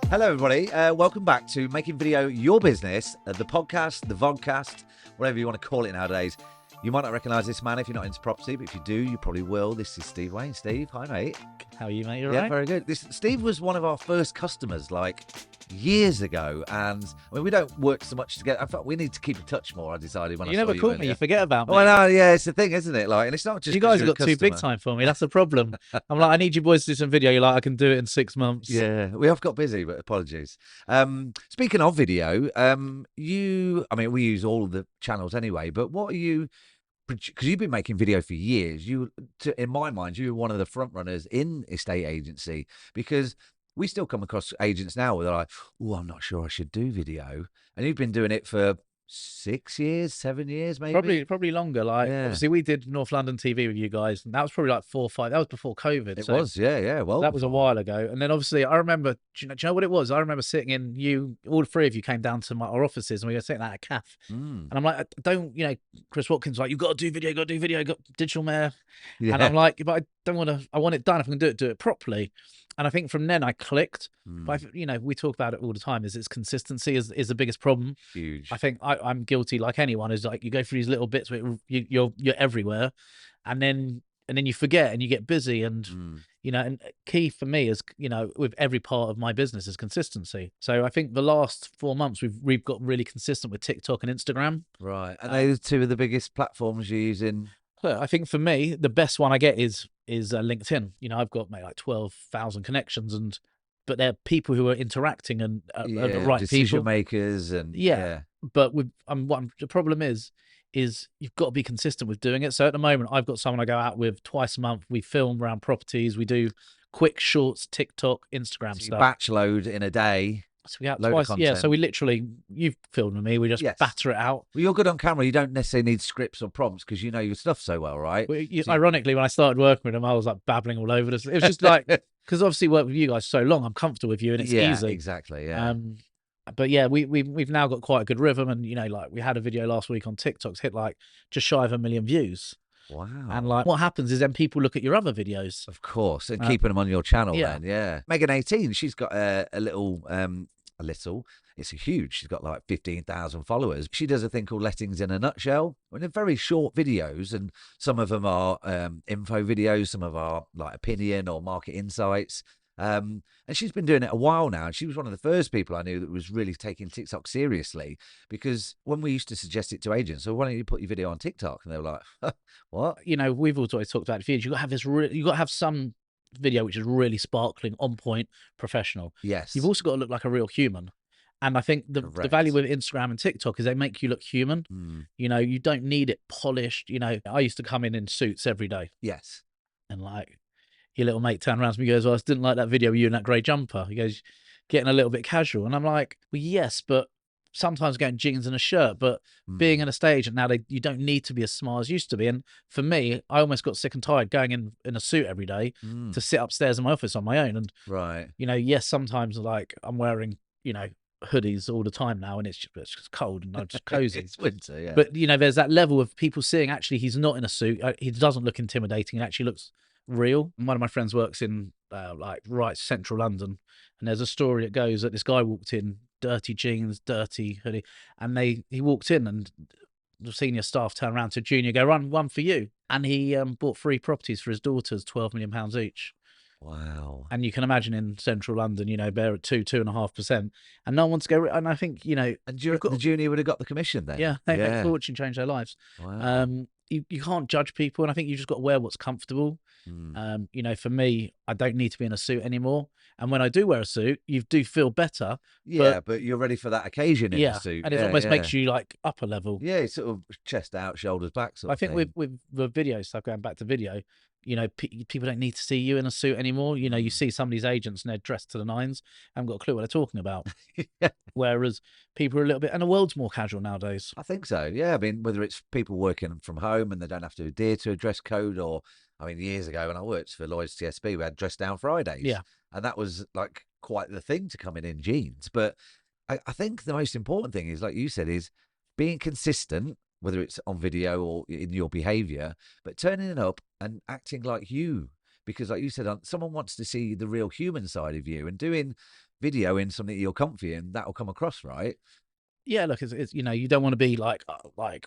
Hello, everybody. Welcome back to Making Video Your Business, the podcast, the vodcast, whatever you want to call it nowadays. You might not recognise this man if you're not into property, but if you do, you probably will. This is Steve Wayne. Steve, hi, mate. How are you, mate? You all Yeah, right? very good. Steve was one of our first customers, like, years ago, and I mean, we don't work so much together. In fact, we need to keep in touch more, I decided when You I saw never you call me. earlier. You forget about me. Oh, I know, yeah, it's the thing, isn't it? Like, and it's not just You 'cause guys you're a got too big customer. time for me. That's the problem. I'm like, I need you boys to do some video. You're like, I can do it in 6 months. Yeah, we have got busy, but apologies. Speaking of video, I mean, we use all of the channels anyway, but what are you, because you've been making video for years, in my mind, you're one of the front runners in estate agency, because we still come across agents now where they're like, oh, I'm not sure I should do video. And you've been doing it for 6 years, 7 years, maybe? Probably longer. Like, Yeah. obviously, we did North London TV with you guys, and that was probably like 4 or 5. That was before COVID. It so was, yeah. Well, that was a while ago. And then obviously, I remember. Do you know what it was? I remember sitting in. All three of you came down to our offices, and we were sitting at a cafe. And I'm like, Chris Watkins was like, you got to do video, got digital mayor. Yeah. And I'm like, but I don't want to. I want it done. If I can do it properly. And I think from then I clicked. But we talk about it all the time. It's consistency is the biggest problem. Huge. I think I'm guilty, like anyone. Is like you go through these little bits where you're everywhere, and then you forget and you get busy. And and key for me is with every part of my business is consistency. So I think the last 4 months we've got really consistent with TikTok and Instagram. Right, and those two of the biggest platforms you're using. I think for me, the best one I get is LinkedIn. I've got maybe like 12,000 connections, but they're people who are interacting and are the right decision people. makers and But the problem is you've got to be consistent with doing it. So at the moment, I've got someone I go out with twice a month. We film around properties. We do quick shorts, TikTok, Instagram stuff. Batch load in a day. So we out twice. Yeah. So we literally, you've filmed with me. We just batter it out. Well, you're good on camera. You don't necessarily need scripts or prompts because you know your stuff so well, right? Ironically, when I started working with them, I was like babbling all over this. It was just like, because obviously work with you guys so long, I'm comfortable with you and it's easy. Exactly. Yeah. But yeah, we've now got quite a good rhythm, and like we had a video last week on TikTok's hit like just shy of 1 million views. Wow. And like what happens is then people look at your other videos. Of course, and keeping them on your channel yeah. then, yeah. Megan 18, she's got a little, it's a huge, she's got like 15,000 followers. She does a thing called Lettings in a Nutshell. And they're very short videos, and some of them are info videos, some of them are like opinion or market insights. And she's been doing it a while now. And she was one of the first people I knew that was really taking TikTok seriously, because when we used to suggest it to agents, so why don't you put your video on TikTok? And they were like, what? We've always talked about it for years. You've got to have this you've got to have some video which is really sparkling, on point, professional. Yes. You've also got to look like a real human. And I think the value with Instagram and TikTok is they make you look human. You don't need it polished. I used to come in suits every day. Yes. And like, your little mate turned around to me and goes, well, I didn't like that video of you in that grey jumper. He goes, getting a little bit casual. And I'm like, well, yes, but sometimes going jeans and a shirt. But being in a estate agent now, you don't need to be as smart as used to be. And for me, I almost got sick and tired going in a suit every day to sit upstairs in my office on my own. And, yes, sometimes like I'm wearing, hoodies all the time now, and it's just cold and I'm just cozy. It's winter, yeah. But, there's that level of people seeing actually he's not in a suit. He doesn't look intimidating. It actually looks real. And one of my friends works in right central London, and there's a story that goes that this guy walked in, dirty jeans, dirty hoodie, and he walked in, and the senior staff turned around to Junior, go, run one for you. And he bought 3 properties for his daughters, £12 million each. Wow. And you can imagine in central London, they're at 2.5%, and no one wants to go. And I think, and the junior would have got the commission then. Yeah, they make fortune, change their lives. Wow. You can't judge people, and I think you just got to wear what's comfortable. For me, I don't need to be in a suit anymore. And when I do wear a suit, you do feel better. Yeah, but you're ready for that occasion in a suit. And it almost makes you like upper level. Yeah, it's sort of chest out, shoulders back sort of thing. with the video stuff, going back to video, people don't need to see you in a suit anymore. You see some of these agents and they're dressed to the nines, haven't got a clue what they're talking about. Whereas people are a little bit, and the world's more casual nowadays. I think so. Yeah, I mean, whether it's people working from home and they don't have to adhere to a dress code, or years ago when I worked for Lloyd's TSB, we had dress down Fridays. Yeah, and that was like quite the thing to come in jeans. But I think the most important thing is, like you said, is being consistent, whether it's on video or in your behavior, but turning it up and acting like you. Because like you said, someone wants to see the real human side of you, and doing video in something you're comfy in, that'll come across, right? Yeah, look, it's you know, you don't want to be like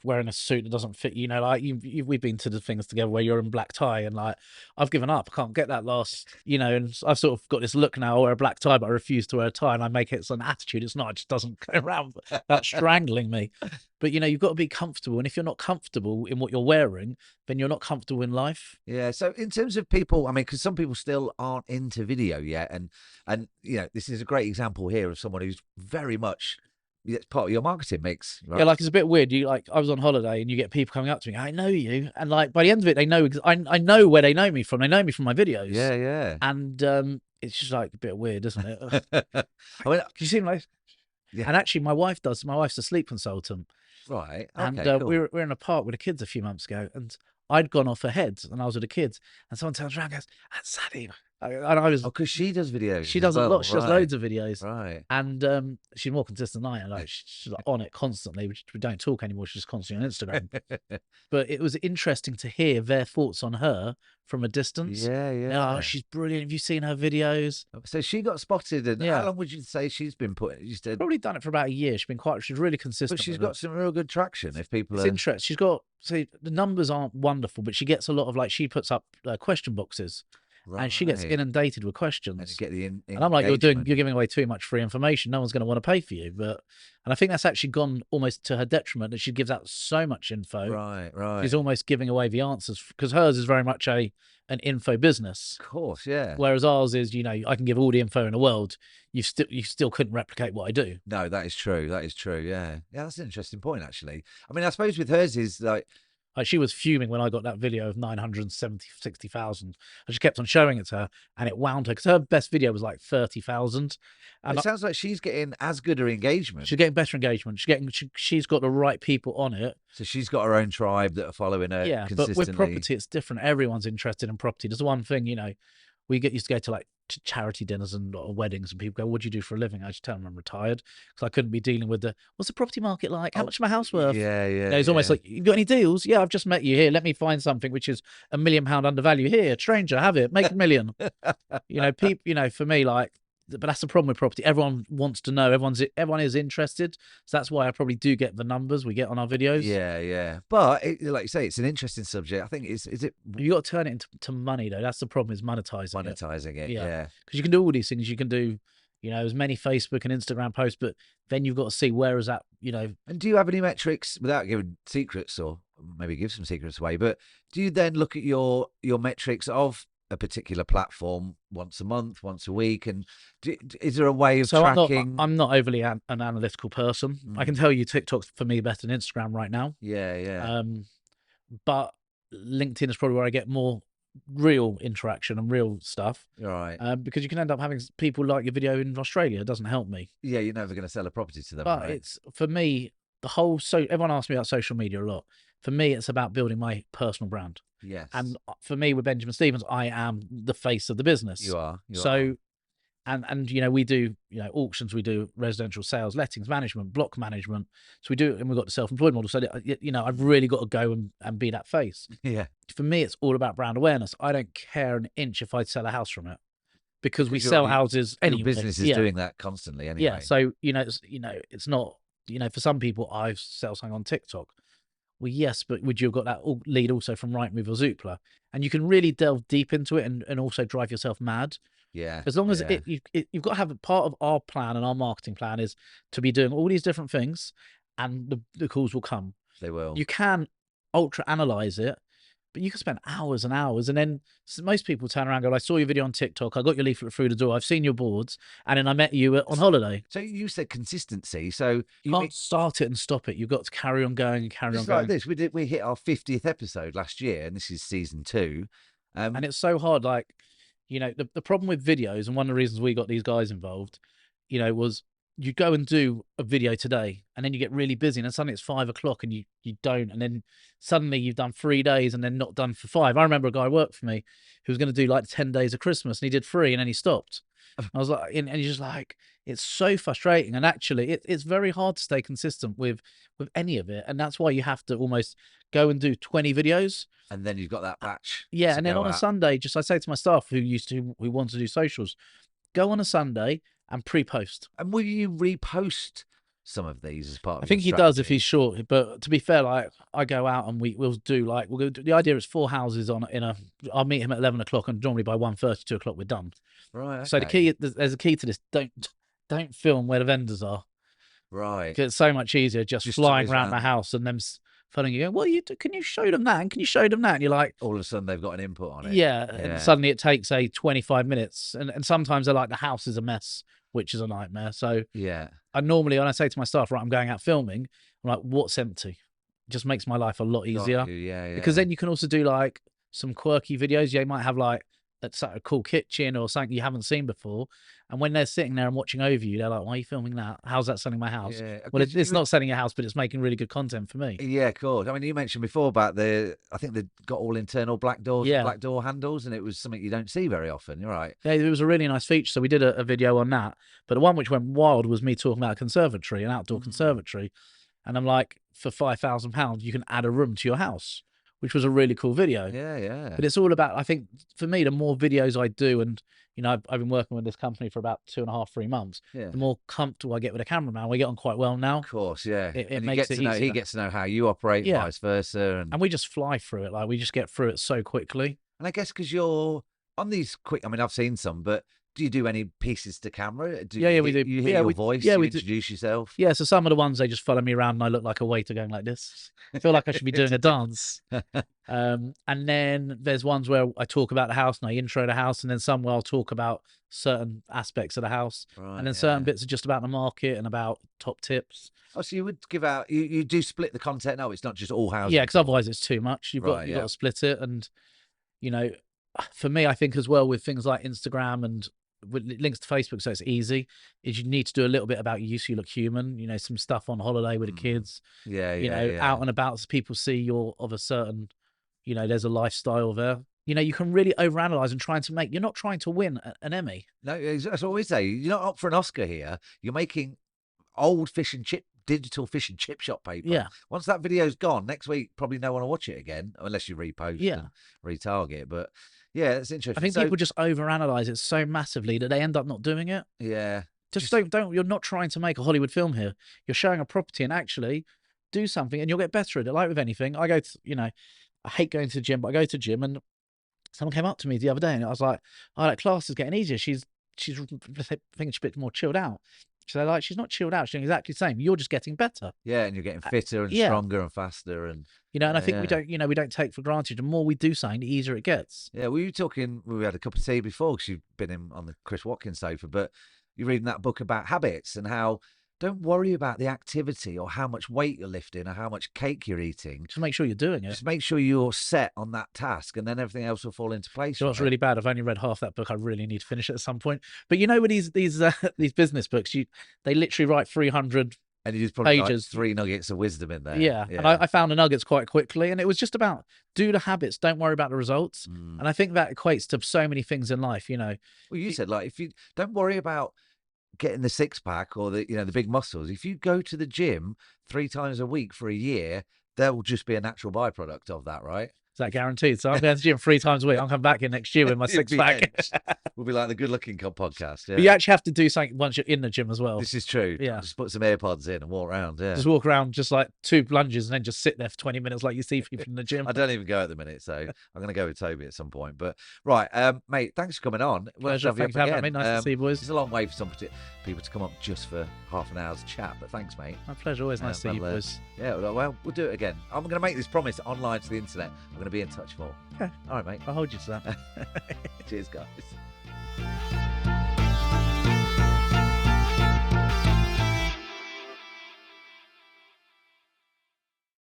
wearing a suit that doesn't fit. You know, like we've been to the things together where you're in black tie, and like I've given up. I can't get that last, you know. And I've sort of got this look now. I wear a black tie, but I refuse to wear a tie, and I make it as an attitude. It's not. It just doesn't go around that strangling me. But you know, you've got to be comfortable, and if you're not comfortable in what you're wearing, then you're not comfortable in life. Yeah. So in terms of people, I mean, because some people still aren't into video yet, and you know, this is a great example here of someone who's very much it's part of your marketing mix, Yeah, right? like it's a bit weird. You like I was on holiday and you get people coming up to me. I know you, and like by the end of it, they know I know where they know me from. They know me from my videos. Yeah, yeah. And it's just like a bit weird, isn't it? I mean, You seem like, yeah, and actually, my wife does. My wife's a sleep consultant, right. and Okay, cool. we were in a park with the kids a few months ago, and I'd gone off ahead, and I was with the kids, and someone turns around and goes, "That's Sadie," and I was. Oh, because she does videos. She as does a well, lot. She does right, loads of videos, right. and she's more consistent than I am. Like she's like on it constantly. We don't talk anymore. She's just constantly on Instagram. But it was interesting to hear their thoughts on her from a distance. Yeah, Oh, yeah. she's brilliant. Have you seen her videos? So she got spotted, and Yeah. how long would you say she's been put? You said, Probably done it for about a year. She's really consistent. but she's with got it. some real good traction. If people It's are, interesting. She's got, so the numbers aren't wonderful, but she gets a lot of like, she puts up question boxes and she gets right, inundated with and questions. get the And I'm like, you're engagement. giving away too much free information. No one's going to want to pay for you. And I think that's actually gone almost to her detriment that she gives out so much info. Right, right. She's almost giving away the answers because hers is very much an info business. Of course, yeah. Whereas ours is, you know, I can give all the info in the world. You still couldn't replicate what I do. No, that is true. That is true. Yeah, yeah. That's an interesting point, actually. I mean, I suppose with hers is like, She was fuming when I got that video of 60,000. I just kept on showing it to her, and it wound her because her best video was like 30,000. And it sounds like she's getting as good an engagement. she's getting better engagement. She's got the right people on it. So she's got her own tribe that are following her Yeah, consistently. but with property, it's different. Everyone's interested in property. There's one thing, you know, we used to go to like charity dinners and weddings, and people go, "What do you do for a living?" I just tell them I'm retired because I couldn't be dealing with what's the property market like? How much is my house worth? Yeah, yeah. You know, it's almost like, you got any deals? Yeah, I've just met you here. Let me find something which is £1 million undervalue here. Stranger, have it. Make $1 million. You know, people. You know, for me, like, but that's the problem with property. Everyone wants to know. Everyone is interested. So that's why I probably do get the numbers we get on our videos. Yeah, yeah. But like you say, it's an interesting subject. I think is it You got to turn it into money though. That's the problem, is monetizing it. monetizing it? Yeah. Yeah. Because you can do all these things. You can do, you know, as many Facebook and Instagram posts, but then you've got to see where is that, you know. And do you have any metrics, without giving secrets, or maybe give some secrets away? But do you then look at your metrics of a particular platform once a month, once a week, and is there a way of tracking? I'm not overly an analytical person. I can tell you TikTok's for me better than Instagram right now. Yeah, yeah. But LinkedIn is probably where I get more real interaction and real stuff. Right. Because you can end up having people like your video in Australia. It doesn't help me. Yeah, you're never going to sell a property to them. But right? it's, for me, everyone asks me about social media a lot. For me, it's about building my personal brand. Yes. And for me, with Benjamin Stevens, I am the face of the business. You are. And you know, we do, you know, auctions, we do residential sales, lettings management, block management. So we do, and we've got the self-employed model. So you know, I've really got to go and be that face. Yeah. For me, it's all about brand awareness. I don't care an inch if I sell a house from it, because we sell houses anyway. Your business is doing that constantly anyway. Yeah. So you know, it's not, you know, for some people, I sell something on TikTok. Well, yes, but would you have got that lead also from Rightmove or Zoopla? And you can really delve deep into it and also drive yourself mad. Yeah. As long as you've got to have a part of our plan, and our marketing plan is to be doing all these different things, and the calls will come. They will. You can ultra analyze it, but you can spend hours and hours, and then most people turn around and go, "I saw your video on TikTok. I got your leaflet through the door. I've seen your boards, and then I met you on holiday." So you said consistency. So you can't start it and stop it. You've got to carry on going and carry on going. Like this, we hit our 50th episode last year, and this is season 2. And it's so hard. Like, you know, the problem with videos, and one of the reasons we got these guys involved, you know, was you go and do a video today, and then you get really busy, and then suddenly it's 5 o'clock and you don't, and then suddenly you've done 3 days and then not done for 5. I remember a guy who worked for me who was going to do like 10 days of Christmas, and he did 3 and then he stopped. I was like, and you're just like, it's so frustrating. And actually it's very hard to stay consistent with any of it. And that's why you have to almost go and do 20 videos. And then you've got that batch. Yeah. And then on a Sunday, I say to my staff who want to do socials, go on a Sunday and pre-post. And will you repost some of these as part of I think he your does if strategy? he's short. But to be fair, like I go out and we'll do the idea is 4 houses I'll meet him at 11 o'clock and normally by 1:30, 2 o'clock we're done. Right, So okay. there's a key to this. Don't film where the vendors are. Right. 'Cause it's so much easier just Just to flying whiz around the round. house and them phoning you. What are you? Can you show them that? And can you show them that? And you're like, All of a sudden they've got an input on it. yeah. And Yeah. suddenly it takes 25 minutes. And sometimes they're like, the house is a mess, which is a nightmare. So Yeah. when I say to my staff, right, I'm going out filming, I'm like, what's empty? It just makes my life a lot Got easier. you, yeah. Because then you can also do like some quirky videos. You might have like a cool kitchen or something you haven't seen before. And when they're sitting there and watching over you, they're like, why are you filming that? How's that selling my house? Yeah. Well, 'Cause it's you not selling your house, but it's making really good content for me. Yeah, of course. I mean, you mentioned before about I think they've got all internal black doors, Yeah. black door handles, and it was something you don't see very often. You're right. Yeah, it was a really nice feature. So we did a video on that. But the one which went wild was me talking about a conservatory, an outdoor conservatory. And I'm like, for £5,000, you can add a room to your house, which was a really cool video. Yeah, yeah. But it's all about, I think, for me, the more videos I do, and I've been working with this company for about 2.5, 3 months. Yeah. The more comfortable I get with a cameraman, we get on quite well now. Of course, yeah. It and makes it know, he easier. gets to know how you operate, Yeah. vice versa, And we just fly through it. Like we just get through it so quickly. and I guess because you're on these quick. I mean, I've seen some, but do you do any pieces to camera? Yeah, we do. You hear Yeah, your voice. yeah, you we do. introduce yourself. Yeah, so some of the ones, they just follow me around and I look like a waiter going like this. I feel like I should be doing a dance. And then there's ones where I talk about the house and I intro the house, and then some where I'll talk about certain aspects of the house. Right, And then certain bits are just about the market and about top tips. Oh, so you would give out. You do split the content. No, it's not just all houses. Yeah, because otherwise it's too much. You've got to split it. And, for me, I think as well with things like Instagram and with links to Facebook, so it's easy, is you need to do a little bit about you so you look human, some stuff on holiday with the kids, Yeah, out and about so people see you're of a certain, there's a lifestyle there. You can really overanalyze and you're not trying to win an Emmy. No, that's what we say. You're not up for an Oscar here. You're making old digital fish and chip shop paper. Yeah. Once that video's gone, next week probably no one will watch it again unless you repost and retarget. But yeah, it's interesting. I think people just overanalyze it so massively that they end up not doing it. Yeah. Just don't. You're not trying to make a Hollywood film here. You're showing a property, and actually do something, and you'll get better at it. Like with anything, I go to, I hate going to the gym, but I go to the gym, and someone came up to me the other day, and I was like, "Oh, that class is getting easier. She's thinking she's a bit more chilled out." So they're like, "She's not chilled out. She's doing exactly the same. You're just getting better." Yeah, and you're getting fitter and stronger and faster, and and I think we don't take for granted. The more we do something, the easier it gets. Yeah, we were talking. We had a cup of tea before because you've been in on the Chris Watkins sofa, but you're reading that book about habits and how don't worry about the activity or how much weight you're lifting or how much cake you're eating. Just make sure you're doing it. Just make sure you're set on that task, and then everything else will fall into place. You know what's really bad? I've only read half that book. I really need to finish it at some point. But with these business books, they literally write 300 and you just probably pages. Like 3 nuggets of wisdom in there. Yeah. And I found the nuggets quite quickly, and it was just about do the habits, don't worry about the results. And I think that equates to so many things in life. Well, you said like if you don't worry about getting the 6-pack or the big muscles, if you go to the gym 3 times a week for a year, there will just be a natural byproduct of that, right? Is that guaranteed? So I'm going to the gym 3 times a week. I'll come back here next year with my 6-pack. We'll be like the Good Looking Cop podcast. Yeah. But you actually have to do something once you're in the gym as well. This is true. Yeah. Just put some AirPods in and walk around. Yeah. Just walk around, just like 2 lunges, and then just sit there for 20 minutes like you see people in the gym. I don't even go at the minute, so I'm going to go with Toby at some point. But right, mate, thanks for coming on. Pleasure. Thanks for having me. Nice to see you, boys. It's a long way for some people to come up just for half an hour's chat, but thanks, mate. My pleasure. Always nice to see you, boys. Yeah, well, we'll do it again. I'm going to make this promise online to the internet. I'm going to be in touch more. Okay. All right, mate. I'll hold you to that. Cheers, guys.